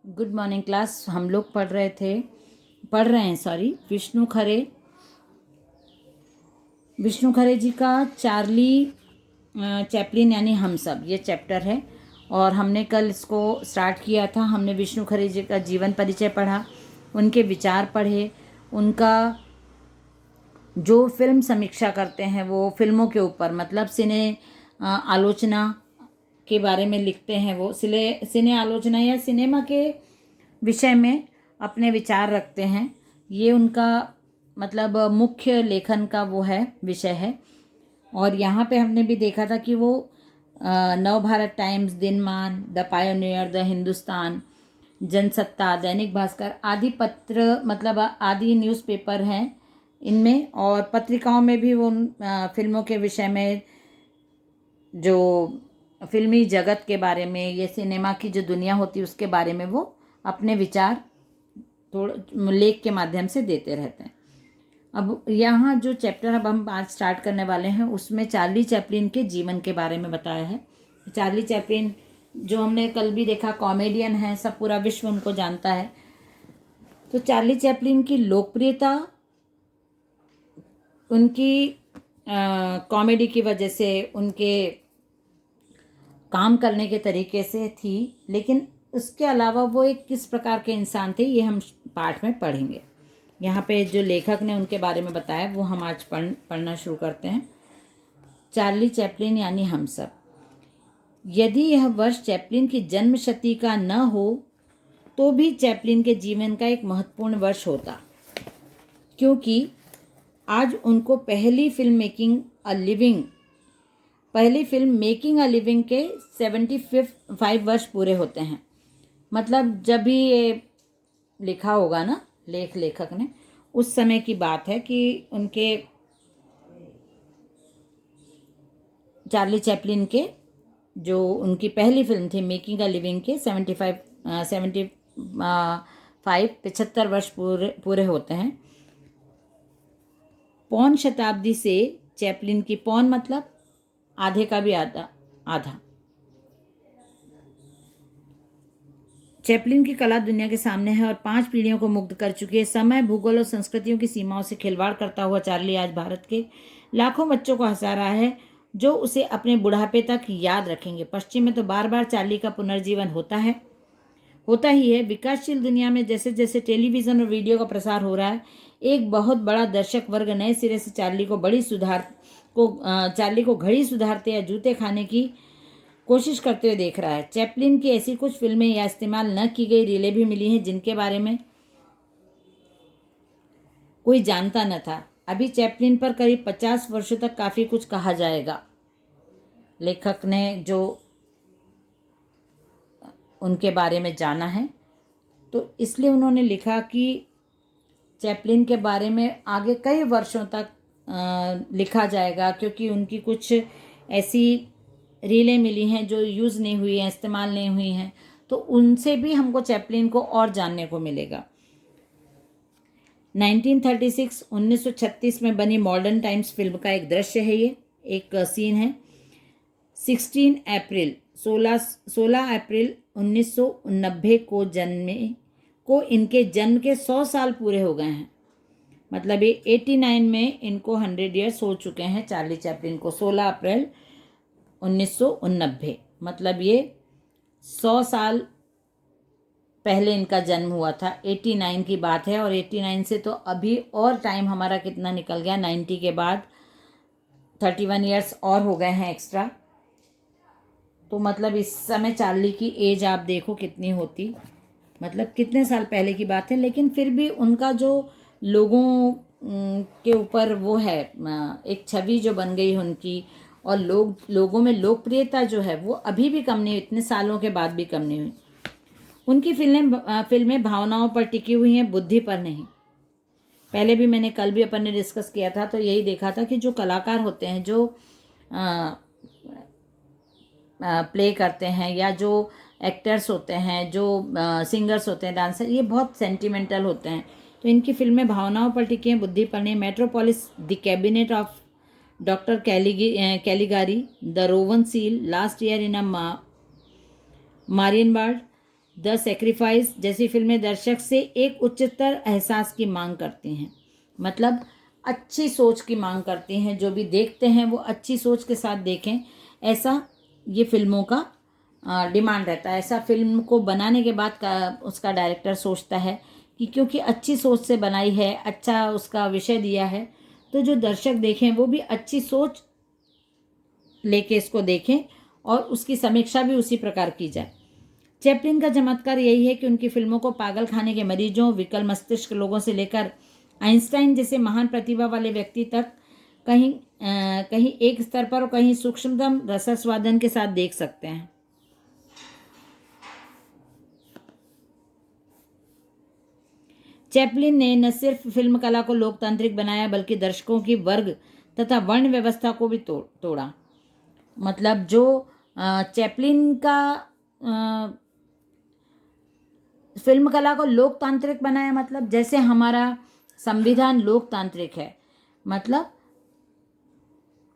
Good morning class. हम लोग पढ़ रहे हैं विष्णु खरे जी का चार्ली चैपलिन यानी हम सब, ये चैप्टर है। और हमने कल इसको स्टार्ट किया था। हमने विष्णु खरे जी का जीवन परिचय पढ़ा, उनके विचार पढ़े, उनका जो फिल्म समीक्षा करते हैं वो फिल्मों के ऊपर, मतलब सिने आलोचना के बारे में लिखते हैं। वो सिने आलोचना या सिनेमा के विषय में अपने विचार रखते हैं। ये उनका मतलब मुख्य लेखन का वो है, विषय है। और यहाँ पे हमने भी देखा था कि वो Nav Bharat Times, Dinman, the Pioneer, the Hindustan, Jansatta, Dainik Bhaskar आदि पत्र, मतलब आदि न्यूज़पेपर हैं इनमें। और पत्रिकाओं में भी वो फिल्मों के विषय में, जो फिल्मी जगत के बारे में, ये सिनेमा की जो दुनिया होती है उसके बारे में वो अपने विचार थोड़ा लेख के माध्यम से देते रहते हैं। अब यहाँ जो चैप्टर अब हम आज स्टार्ट करने वाले हैं उसमें चार्ली चैपलिन के जीवन के बारे में बताया है। चार्ली चैपलिन जो हमने कल भी देखा, कॉमेडियन है, सब पूरा विश्व उनको जानता है। तो चार्ली चैपलिन की लोकप्रियता उनकी कॉमेडी की वजह से, उनके काम करने के तरीके से थी, लेकिन उसके अलावा वो एक किस प्रकार के इंसान थे ये हम पाठ में पढ़ेंगे। यहाँ पे जो लेखक ने उनके बारे में बताया वो हम आज पढ़ना शुरू करते हैं। चार्ली चैपलिन यानी हम सब। यदि यह वर्ष चैपलिन की जन्म शती का न हो तो भी चैपलिन के जीवन का एक महत्वपूर्ण वर्ष होता, क्योंकि आज उनको पहली फिल्म मेकिंग अ लिविंग के 75 वर्ष पूरे होते हैं। मतलब जब भी ये लिखा होगा ना लेखक ने, उस समय की बात है कि उनके चार्ली चैपलिन के जो उनकी पहली फिल्म थी मेकिंग अ लिविंग के 75 वर्ष पूरे होते हैं। पौन शताब्दी से चैपलिन की, पौन मतलब आधे का भी आधा। चैपलिन की कला दुनिया के सामने है और 5 पीढ़ियों को मुग्ध कर चुकी है। समय, भूगोल और संस्कृतियों की सीमाओं से खिलवाड़ करता हुआ चार्ली आज भारत के लाखों बच्चों को हंसा रहा है, जो उसे अपने बुढ़ापे तक याद रखेंगे। पश्चिम में तो बार बार चार्ली का पुनर्जीवन होता ही है। विकासशील दुनिया में जैसे जैसे टेलीविज़न और वीडियो का प्रसार हो रहा है, एक बहुत बड़ा दर्शक वर्ग नए सिरे से चार्ली को घड़ी सुधारते या जूते खाने की कोशिश करते हुए देख रहा है। चैपलिन की ऐसी कुछ फिल्में या इस्तेमाल न की गई रीलें भी मिली हैं जिनके बारे में कोई जानता न था। अभी चैपलिन पर करीब 50 वर्षों तक काफ़ी कुछ कहा जाएगा। लेखक ने जो उनके बारे में जाना है, तो इसलिए उन्होंने लिखा कि चैपलिन के बारे में आगे कई वर्षों तक लिखा जाएगा, क्योंकि उनकी कुछ ऐसी रीलें मिली हैं जो यूज़ नहीं हुई हैं, इस्तेमाल नहीं हुई हैं, तो उनसे भी हमको चैपलिन को और जानने को मिलेगा। 1936 में बनी मॉडर्न टाइम्स फिल्म का एक दृश्य है, ये एक सीन है। 16 अप्रैल 1990 को इनके जन्म के 100 साल पूरे हो गए हैं। मतलब ये 89 में इनको 100 ईयर्स हो चुके हैं चार्ली चैपलिन को। 16 अप्रैल 1990, मतलब ये 100 साल पहले इनका जन्म हुआ था। 89 की बात है, और 89 से तो अभी और टाइम हमारा कितना निकल गया, 90 के बाद 31 ईयर्स और हो गए हैं एक्स्ट्रा। तो मतलब इस समय चार्ली की एज आप देखो कितनी होती, मतलब कितने साल पहले की बात है। लेकिन फिर भी उनका जो लोगों के ऊपर वो है, एक छवि जो बन गई उनकी, और लोगों में लोकप्रियता जो है वो अभी भी कम नहीं हुई, इतने सालों के बाद भी कम नहीं हुई। उनकी फिल्में भावनाओं पर टिकी हुई हैं, बुद्धि पर नहीं। पहले भी मैंने कल भी अपन ने डिस्कस किया था, तो यही देखा था कि जो कलाकार होते हैं, जो प्ले करते हैं, या जो एक्टर्स होते हैं, जो सिंगर्स होते हैं, डांसर, ये बहुत सेंटिमेंटल होते हैं। तो इनकी फिल्में भावनाओं पर टिकी हैं, बुद्धि पर नहीं। Metropolis, the cabinet of doctor Caligari, the rowan seal, last year in a Marienbad, the sacrifice जैसी फिल्में दर्शक से एक उच्चतर एहसास की मांग करती हैं, मतलब अच्छी सोच की मांग करती हैं। जो भी देखते हैं वो अच्छी सोच के साथ देखें, ऐसा ये फिल्मों का डिमांड रहता है। ऐसा फिल्म को बनाने के बाद उसका डायरेक्टर सोचता है कि क्योंकि अच्छी सोच से बनाई है, अच्छा उसका विषय दिया है, तो जो दर्शक देखें वो भी अच्छी सोच लेके इसको देखें और उसकी समीक्षा भी उसी प्रकार की जाए। चैपलिन का चमत्कार यही है कि उनकी फिल्मों को पागल खाने के मरीजों, विकल मस्तिष्क लोगों से लेकर आइंस्टाइन जैसे महान प्रतिभा वाले व्यक्ति तक कहीं एक स्तर पर और कहीं सूक्ष्मतम रसास्वादन के साथ देख सकते हैं। चैपलिन ने न सिर्फ फिल्म कला को लोकतांत्रिक बनाया बल्कि दर्शकों की वर्ग तथा वर्ण व्यवस्था को भी तोड़ा। मतलब जो चैपलिन का फिल्म कला को लोकतांत्रिक बनाया, मतलब जैसे हमारा संविधान लोकतांत्रिक है, मतलब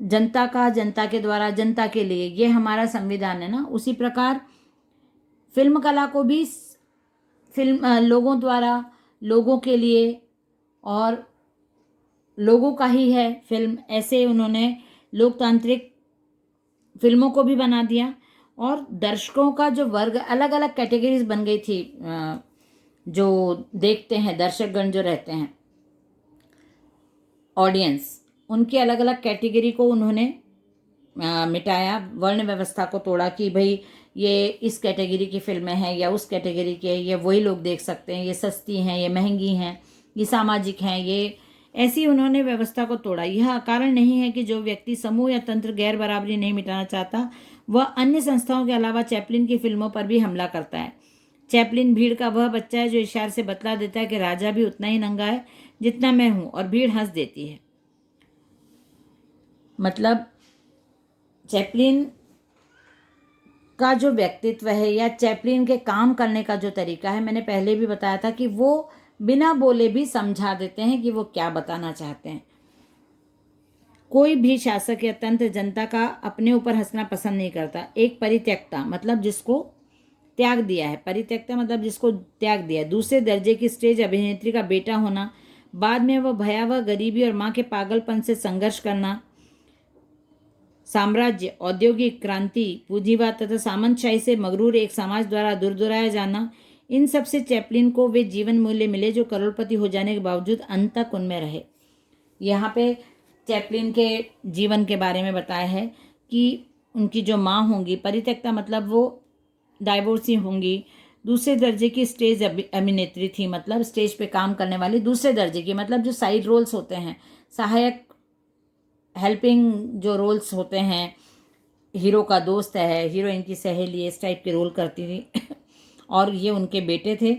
जनता का, जनता के द्वारा, जनता के लिए, ये हमारा संविधान है ना। उसी प्रकार फिल्म कला को भी लोगों द्वारा, लोगों के लिए और लोगों का ही है फिल्म, ऐसे उन्होंने लोकतांत्रिक फिल्मों को भी बना दिया। और दर्शकों का जो वर्ग, अलग अलग कैटेगरीज बन गई थी, जो देखते हैं दर्शकगण जो रहते हैं, ऑडियंस, उनकी अलग अलग कैटेगरी को उन्होंने मिटाया, वर्ण व्यवस्था को तोड़ा कि भाई ये इस कैटेगरी की फिल्में हैं या उस कैटेगरी के, ये वही लोग देख सकते हैं, ये सस्ती हैं, ये महंगी हैं, ये सामाजिक हैं, ये ऐसी उन्होंने व्यवस्था को तोड़ा। यह कारण नहीं है कि जो व्यक्ति समूह या तंत्र गैर बराबरी नहीं मिटाना चाहता वह अन्य संस्थाओं के अलावा चैपलिन की फिल्मों पर भी हमला करता है। चैपलिन भीड़ का वह बच्चा है जो इशारे से बतला देता है कि राजा भी उतना ही नंगा है जितना मैं हूं, और भीड़ हंस देती है। मतलब चैपलिन का जो व्यक्तित्व है या चैपलिन के काम करने का जो तरीका है, मैंने पहले भी बताया था कि वो बिना बोले भी समझा देते हैं कि वो क्या बताना चाहते हैं। कोई भी शासक या तंत्र जनता का अपने ऊपर हंसना पसंद नहीं करता। एक परित्यक्ता, मतलब जिसको त्याग दिया है, परित्यक्ता मतलब जिसको त्याग दिया है, दूसरे दर्जे की स्टेज अभिनेत्री का बेटा होना, बाद में वह भयावह गरीबी और माँ के पागलपन से संघर्ष करना, साम्राज्य, औद्योगिक क्रांति, पूंजीवाद तथा सामंतशाही से मगरूर एक समाज द्वारा दुरदुराया जाना, इन सब से चैपलिन को वे जीवन मूल्य मिले जो करोड़पति हो जाने के बावजूद अंत तक उनमें रहे। यहाँ पे चैपलिन के जीवन के बारे में बताया है कि उनकी जो माँ होंगी, परित्यक्ता मतलब वो डाइवोर्सी होंगी, दूसरे दर्जे की स्टेज अभिनेत्री थी, मतलब स्टेज पे काम करने वाली दूसरे दर्जे की, मतलब जो साइड रोल्स होते हैं, सहायक, हेल्पिंग जो रोल्स होते हैं, हीरो का दोस्त है, हीरोइन की सहेली, इस टाइप के रोल करती थी और ये उनके बेटे थे।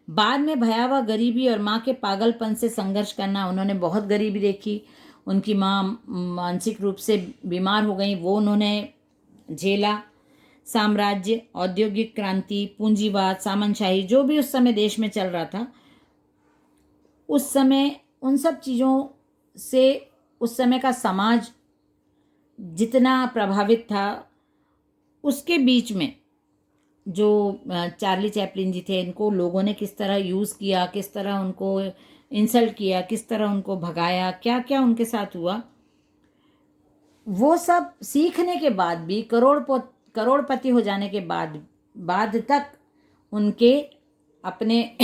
बाद में भयावह गरीबी और माँ के पागलपन से संघर्ष करना, उन्होंने बहुत गरीबी देखी, उनकी माँ मानसिक रूप से बीमार हो गई, वो उन्होंने झेला। साम्राज्य, औद्योगिक क्रांति, पूंजीवाद, सामंतशाही, जो भी उस समय देश में चल रहा था, उस समय उन सब चीज़ों से उस समय का समाज जितना प्रभावित था, उसके बीच में जो चार्ली चैपलिन जी थे, इनको लोगों ने किस तरह यूज़ किया, किस तरह उनको इंसल्ट किया, किस तरह उनको भगाया, क्या क्या उनके साथ हुआ, वो सब सीखने के बाद भी, करोड़पति हो जाने के बाद तक उनके अपने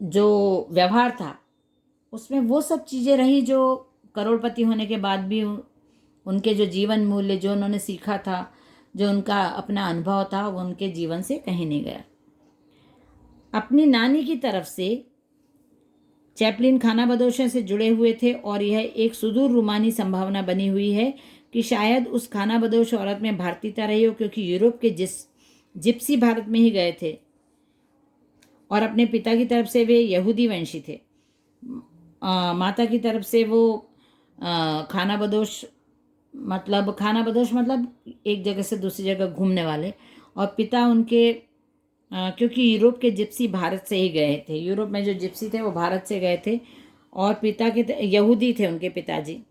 जो व्यवहार था उसमें वो सब चीज़ें रही जो करोड़पति होने के बाद भी उनके जो जीवन मूल्य, जो उन्होंने सीखा था, जो उनका अपना अनुभव था, वो उनके जीवन से कहीं नहीं गया। अपनी नानी की तरफ से चैपलिन खानाबदोशों से जुड़े हुए थे और यह एक सुदूर रूमानी संभावना बनी हुई है कि शायद उस खानाबदोश औरत में भारतीयता रही हो, क्योंकि यूरोप के जिप्सी भारत में ही गए थे और अपने पिता की तरफ से वे यहूदी वंशी थे। माता की तरफ से वो खानाबदोश मतलब एक जगह से दूसरी जगह घूमने वाले, और पिता उनके क्योंकि यूरोप के जिप्सी भारत से ही गए थे, यूरोप में जो जिप्सी थे वो भारत से गए थे, और पिता के यहूदी थे उनके पिताजी।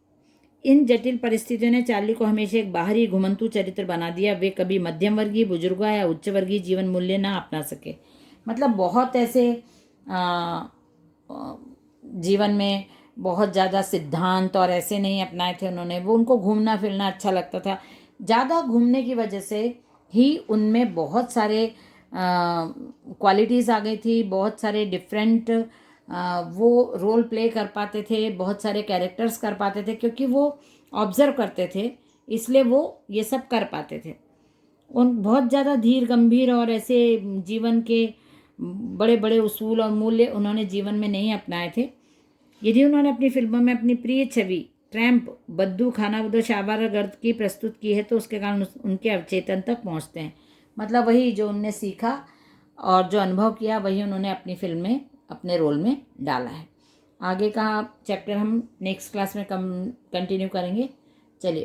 इन जटिल परिस्थितियों ने चार्ली को हमेशा एक बाहरी घुमंतु चरित्र बना दिया। वे कभी मध्यम वर्गीय बुजुर्गों या उच्च वर्गीय जीवन मूल्य ना अपना सके। मतलब बहुत ऐसे जीवन में बहुत ज़्यादा सिद्धांत और ऐसे नहीं अपनाए थे उन्होंने। वो उनको घूमना फिरना अच्छा लगता था। ज़्यादा घूमने की वजह से ही उनमें बहुत सारे क्वालिटीज़ आ गई थी, बहुत सारे डिफरेंट वो रोल प्ले कर पाते थे, बहुत सारे कैरेक्टर्स कर पाते थे, क्योंकि वो ऑब्जर्व करते थे, इसलिए वो ये सब कर पाते थे। उन बहुत ज़्यादा धीर गंभीर और ऐसे जीवन के बड़े बड़े उसूल और मूल्य उन्होंने जीवन में नहीं अपनाए थे। यदि उन्होंने अपनी फिल्मों में अपनी प्रिय छवि ट्रैम्प, बद्दू, खानाबदोश, आवारा गर्द की प्रस्तुत की है तो उसके कारण उनके अवचेतन तक पहुंचते हैं। मतलब वही जो उनने सीखा और जो अनुभव किया वही उन्होंने अपनी फिल्म में अपने रोल में डाला है। आगे का चैप्टर हम नेक्स्ट क्लास में कंटिन्यू करेंगे। चलिए।